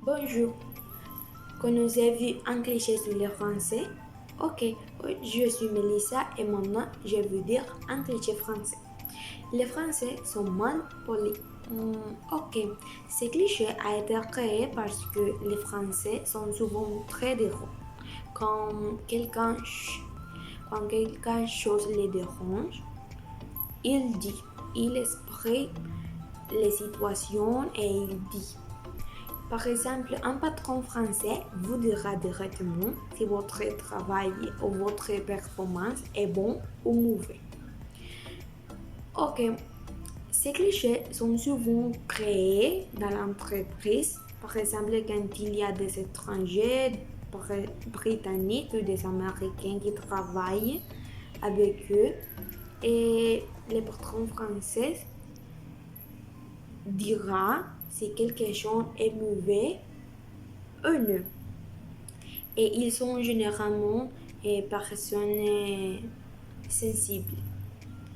Bonjour, connaissez-vous un cliché sur les Français? Ok, je suis Melissa et maintenant je vais vous dire un cliché français. Les Français sont mal polis. Ok, ce cliché a été créé parce que les Français sont souvent très dérangants. Quand quelqu'un, quand quelque chose les dérange, il dit, il exprime les situations et il dit. Par exemple, un patron français vous dira directement si votre travail ou votre performance est bon ou mauvais. Ok, ces clichés sont souvent créés dans l'entreprise. Par exemple, quand il y a des étrangers britanniques ou des Américains qui travaillent avec eux et les patrons français dira si quelque chose est mauvais ou non. Et ils sont généralement personnes sensibles.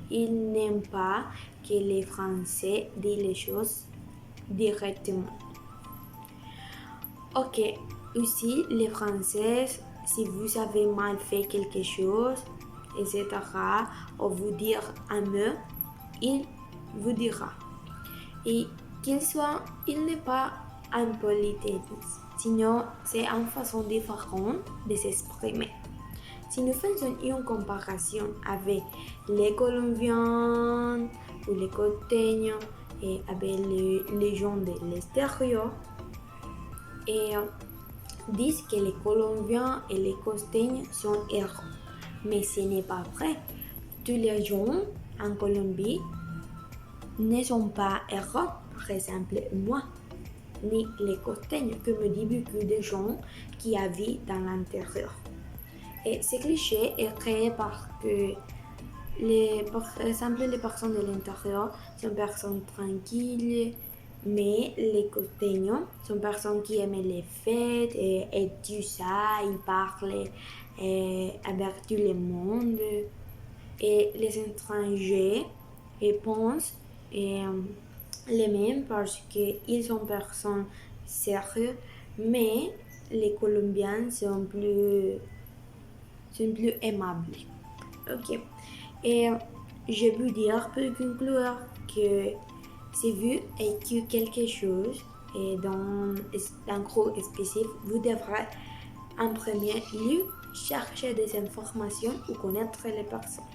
Ils n'aiment pas que les Français disent les choses directement. Ok, aussi les Français, si vous avez mal fait quelque chose, etc., ou vous dire un mot, il vous dira. Et il n'est pas impolitesse, sinon c'est une façon différente de s'exprimer. Si nous faisons une comparaison avec les Colombiens ou les Costeños et avec les gens de l'extérieur, et disent que les Colombiens et les Costeños sont héros. Mais ce n'est pas vrai. Tous les gens en Colombie ne sont pas héros, par exemple moi, ni les Costeños, que me dit beaucoup de gens qui habitent dans l'intérieur. Et ce cliché est créé parce que, par exemple, les personnes de l'intérieur sont personnes tranquilles, mais les costeños sont personnes qui aiment les fêtes et tout ça, ils parlent avec tout le monde. Et les étrangers pensent les mêmes parce qu'ils sont personnes sérieuses, mais les Colombiens sont plus aimables. Ok. Et je veux dire pour conclure que si vous écoutez quelque chose et dans un gros spécifique, vous devrez en premier lieu chercher des informations ou connaître les personnes.